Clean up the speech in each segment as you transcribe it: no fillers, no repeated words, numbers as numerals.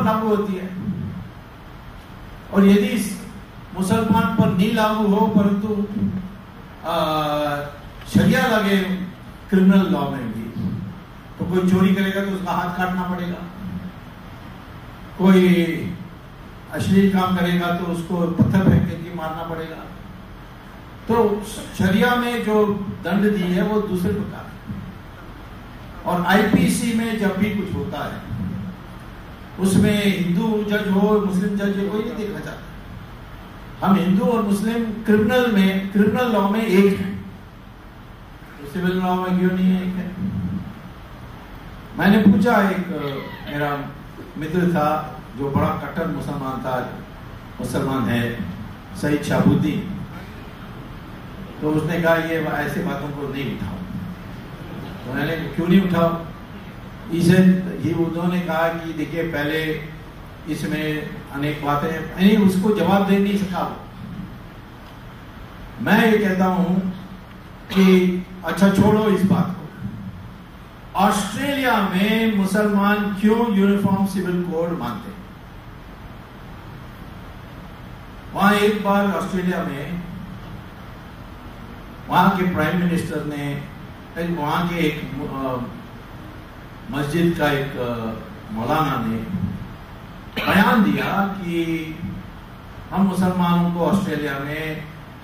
पर लागू होती है, और यदि मुसलमान पर नहीं लागू हो परंतु शरिया लगे क्रिमिनल लॉ में भी, तो कोई चोरी करेगा तो उसका हाथ काटना पड़ेगा, कोई अश्लील काम करेगा तो उसको पत्थर फेंक के मारना पड़ेगा। तो शरिया में जो दंड दी है वो दूसरे प्रकार है। और आईपीसी में जब भी कुछ होता है उसमें हिंदू जज हो मुस्लिम जज हो कोई नहीं देखना चाहता। हम हिंदू और मुस्लिम क्रिमिनल लॉ में एक है, तो सिविल लॉ में क्यों नहीं है? एक है। मैंने पूछा, एक मेरा मित्र था जो बड़ा कट्टर मुसलमान है, सईद शाहबुद्दीन, तो उसने कहा ये ऐसे बातों को नहीं उठाओ। तो मैंने क्यों नहीं उठाओ? उन्होंने कहा कि देखिए पहले इसमें अनेक बातें, उसको जवाब दे नहीं सका। मैं ये कहता हूं कि अच्छा छोड़ो इस बात को, ऑस्ट्रेलिया में मुसलमान क्यों यूनिफॉर्म सिविल कोड मानते हैं? वहां एक बार ऑस्ट्रेलिया में वहां के प्राइम मिनिस्टर ने वहां के एक मस्जिद का एक मौलाना ने बयान दिया कि हम मुसलमानों को ऑस्ट्रेलिया में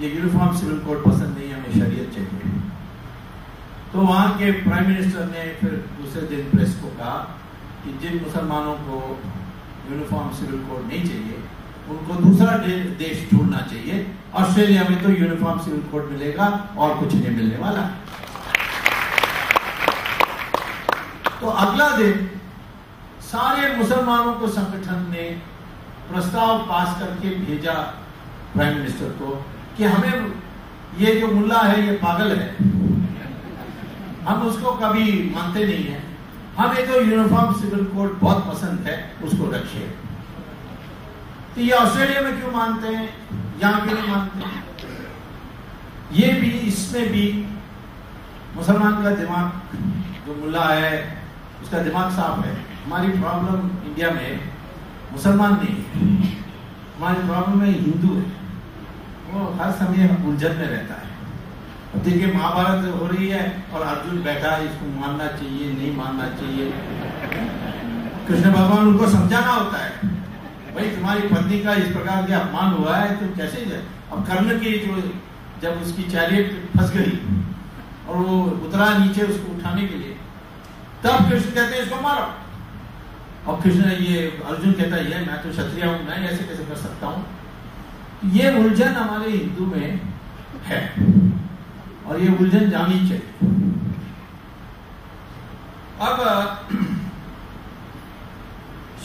ये यूनिफॉर्म सिविल कोड पसंद नहीं, हमें शरीयत चाहिए। तो वहां के प्राइम मिनिस्टर ने फिर दूसरे दिन प्रेस को कहा कि जिन मुसलमानों को यूनिफॉर्म सिविल कोड नहीं चाहिए उनको दूसरा देश ढूंढना चाहिए, ऑस्ट्रेलिया में तो यूनिफॉर्म सिविल कोड मिलेगा और कुछ नहीं मिलने वाला। तो अगला दिन सारे मुसलमानों को संगठन ने प्रस्ताव पास करके भेजा प्राइम मिनिस्टर को कि हमें ये जो मुल्ला है ये पागल है, हम उसको कभी मानते नहीं है, हमें तो यूनिफॉर्म सिविल कोड बहुत पसंद है, उसको रखिए। तो ये ऑस्ट्रेलिया में क्यों मानते हैं, यहां क्यों नहीं मानते? ये भी, इसमें भी मुसलमान का दिमाग, जो मुल्ला है उसका दिमाग साफ है। हमारी प्रॉब्लम इंडिया में मुसलमान नहीं है, हमारी प्रॉब्लम है हिंदू है, वो हर समय उलझन में रहता है। अब देखिए महाभारत हो रही है और अर्जुन बैठा है, इसको मानना चाहिए नहीं मानना चाहिए। कृष्ण भगवान उनको समझाना होता है, भाई तुम्हारी पत्नी का इस प्रकार के अपमान हुआ है तो कैसे जाए। अब कर्ण की जो जब उसकी चैरियट फंस गई और वो उतरा नीचे उसको उठाने के लिए, तब कृष्ण कहते हैं इसको मारो, और कृष्ण ये अर्जुन कहता है मैं तो क्षत्रिय हूं, मैं ऐसे कैसे कर सकता हूं। ये उलझन हमारे हिंदू में है और ये उलझन जानी चाहिए। अब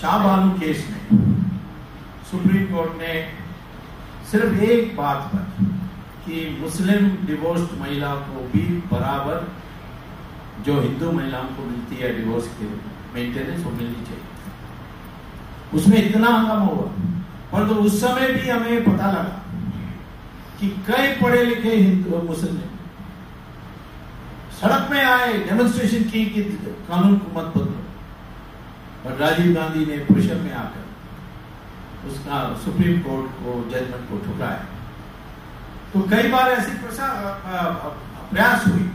शाहबानू केस में सुप्रीम कोर्ट ने सिर्फ एक बात पर कि मुस्लिम डिवोर्स्ड महिला को भी बराबर जो हिंदू महिलाओं को मिलती है डिवोर्स के मेंटेनेंस वो मिलनी चाहिए, उसमें इतना हंगामा हुआ। परंतु उस समय भी हमें पता लगा कि कई पढ़े लिखे हिंदू मुस्लिम सड़क में आए, डेमोन्स्ट्रेशन की कि कानून को मत बदलो, और राजीव गांधी ने परिषद में आकर उसका सुप्रीम कोर्ट को जजमेंट को ठुकराया। तो कई बार ऐसी प्रयास हुई।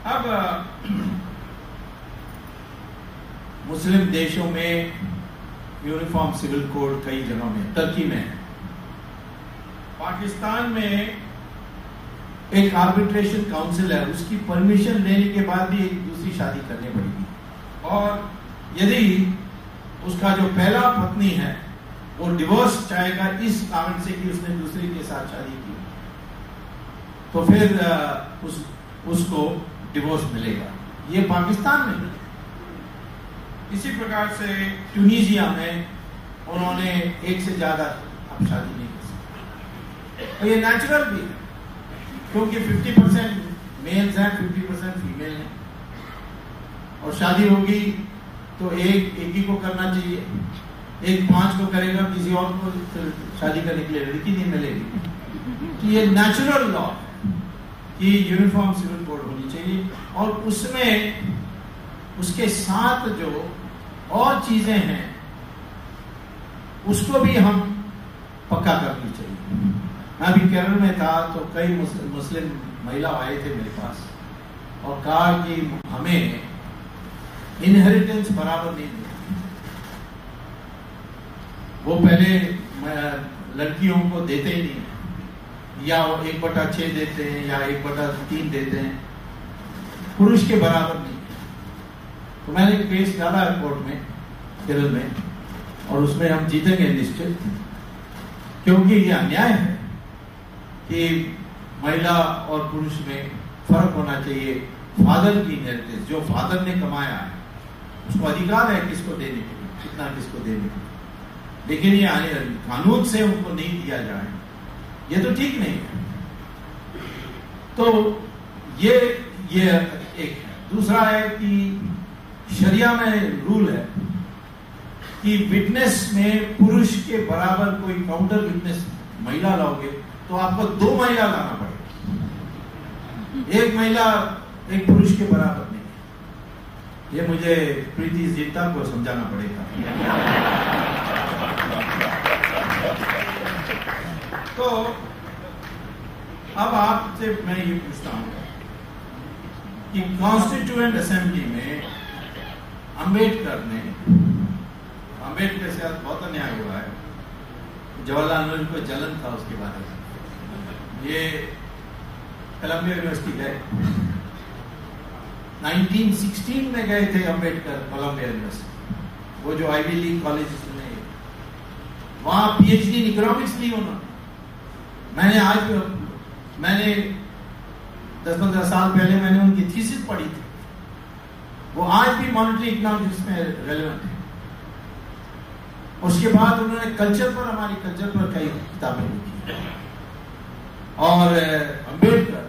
अब मुस्लिम देशों में यूनिफॉर्म सिविल कोड कई जगहों में, टर्की में, पाकिस्तान में एक आर्बिट्रेशन काउंसिल है, उसकी परमिशन लेने के बाद भी एक दूसरी शादी करनी पड़ेगी। और यदि उसका जो पहला पत्नी है वो डिवोर्स चाहेगा इस कारण से कि उसने दूसरे के साथ शादी की, तो फिर उसको डिवोर्स मिलेगा। ये पाकिस्तान में। इसी प्रकार से ट्यूनीजिया में उन्होंने एक से ज्यादा अब शादी नहीं कर सकते, और ये नेचुरल भी है क्योंकि 50% मेल्स हैं, 50% फीमेल हैं, और शादी होगी तो एक ही को करना चाहिए, एक 5 को करेगा, किसी और को शादी करने के लिए लड़की नहीं मिलेगी। तो ये नेचुरल लॉ कि यूनिफॉर्म सिविल कोड होनी चाहिए, और उसमें उसके साथ जो और चीजें हैं उसको भी हम पक्का करनी चाहिए। मैं अभी केरल में था तो कई मुस्लिम महिला आए थे मेरे पास और कहा कि हमें इनहेरिटेंस बराबर नहीं देती। वो पहले लड़कियों को देते ही नहीं, या 1/6 देते हैं या 1/3 देते हैं, पुरुष के बराबर नहीं। तो मैंने केस डाला कोर्ट में केरल में और उसमें हम जीतेंगे निश्चित, क्योंकि ये अन्याय है कि महिला और पुरुष में फर्क होना चाहिए। फादर की इनहेरिटेंस जो फादर ने कमाया है उसको अधिकार है किसको देने के लिए, कितना किसको देने के लिए, लेकिन ये कानून से उनको नहीं दिया जाए ये तो ठीक नहीं है। तो ये एक है। दूसरा है कि शरिया में रूल है कि विटनेस में पुरुष के बराबर कोई काउंटर विटनेस महिला लाओगे तो आपको 2 महिला लाना पड़ेगा, एक महिला एक पुरुष के बराबर नहीं। ये मुझे प्रीति जिंटा को समझाना पड़ेगा। तो अब आपसे मैं ये पूछता हूं कि कॉन्स्टिट्यूएंट असेंबली में अंबेडकर से बहुत अन्याय हुआ है। जवाहरलाल नेहरू को जलन था उसके बारे में। ये कोलंबिया यूनिवर्सिटी गए, 1916 में गए थे अंबेडकर कोलंबिया यूनिवर्सिटी, वो जो आईवी लीग कॉलेज में, वहां पीएचडी इन इकोनॉमिक्स ली उन्होंने। मैंने 10-15 साल पहले मैंने उनकी थीसिस पढ़ी थी, वो आज भी मॉनेटरी इकोनॉमिक्स में रेलेवेंट है। उसके बाद उन्होंने हमारी कल्चर पर कई किताबें लिखी। और अंबेडकर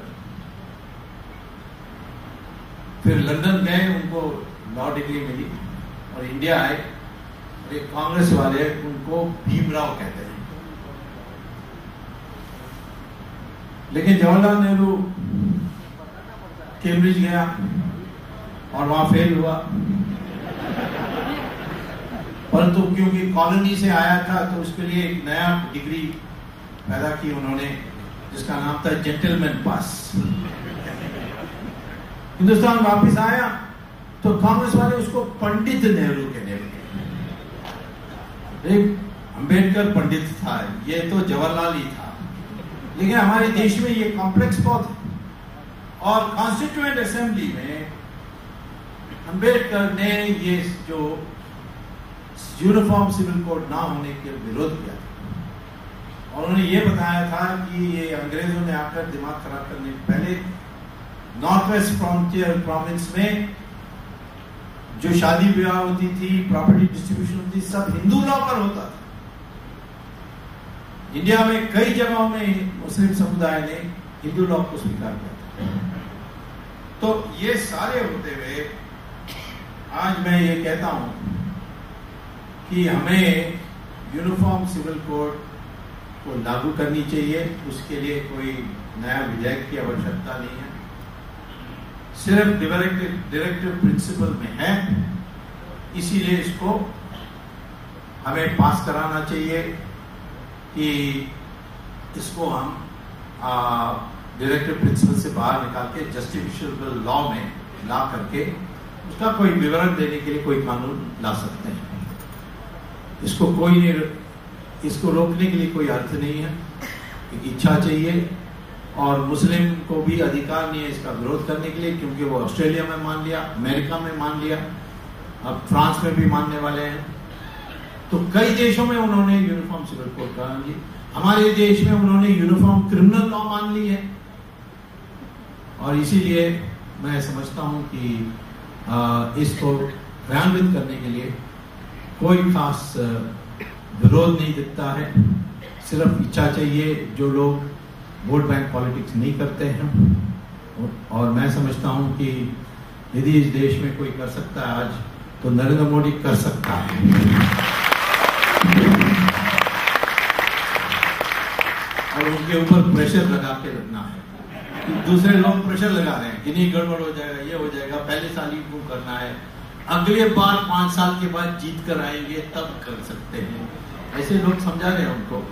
फिर लंदन गए, उनको लॉ डिग्री मिली और इंडिया आए और एक कांग्रेस वाले उनको भीमराव कहते हैं। लेकिन जवाहरलाल नेहरू कैम्ब्रिज गया और वहां फेल हुआ, परंतु क्योंकि कॉलोनी से आया था तो उसके लिए एक नया डिग्री पैदा की उन्होंने, जिसका नाम था जेंटलमैन पास। हिंदुस्तान वापस आया तो कांग्रेस वाले उसको पंडित नेहरू कहने लगे। अंबेडकर पंडित था, ये तो जवाहरलाल ही था। लेकिन हमारे देश में ये कॉम्प्लेक्स बहुत है। और कॉन्स्टिट्यूएंट असेंबली में अंबेडकर ने ये जो यूनिफॉर्म सिविल कोड ना होने के विरोध किया था और उन्होंने ये बताया था कि ये अंग्रेजों ने आकर दिमाग खराब करने पहले नॉर्थ वेस्ट फ्रंटियर प्रोविंस में जो शादी विवाह होती थी, प्रॉपर्टी डिस्ट्रीब्यूशन होती, सब हिंदू लॉ पर होता था। इंडिया में कई जगहों में मुस्लिम समुदाय ने हिंदू लॉ को स्वीकार किया था। तो ये सारे होते हुए आज मैं ये कहता हूं कि हमें यूनिफॉर्म सिविल कोड को लागू करनी चाहिए। उसके लिए कोई नया विधेयक की आवश्यकता नहीं है, सिर्फ डायरेक्टिव प्रिंसिपल में है, इसीलिए इसको हमें पास कराना चाहिए कि इसको हम डायरेक्टिव प्रिंसिपल से बाहर निकाल के जस्टिफिकेबल लॉ में ला करके उसका कोई विवरण देने के लिए कोई कानून ला सकते हैं। इसको रोकने के लिए कोई अर्थ नहीं है, एक इच्छा चाहिए। और मुस्लिम को भी अधिकार नहीं है इसका विरोध करने के लिए, क्योंकि वो ऑस्ट्रेलिया में मान लिया, अमेरिका में मान लिया, अब फ्रांस में भी मानने वाले हैं। तो कई देशों में उन्होंने यूनिफॉर्म सिविल कोड मान ली, हमारे देश में उन्होंने यूनिफॉर्म क्रिमिनल लॉ मान ली है। और इसीलिए मैं समझता हूं कि इसको क्रियान्वित करने के लिए कोई खास विरोध नहीं दिखता है, सिर्फ इच्छा चाहिए। जो लोग वोट बैंक पॉलिटिक्स नहीं करते हैं, और मैं समझता हूं कि यदि इस देश में कोई कर सकता है आज, तो नरेंद्र मोदी कर सकता है। और उनके ऊपर प्रेशर लगा के रखना है। दूसरे लोग प्रेशर लगा रहे हैं कि नहीं गड़बड़ हो जाएगा, ये हो जाएगा, पहले साल ही क्यों करना है, अगले बार 5 साल के बाद जीत कर आएंगे तब कर सकते हैं। ऐसे लोग समझा रहे हैं उनको।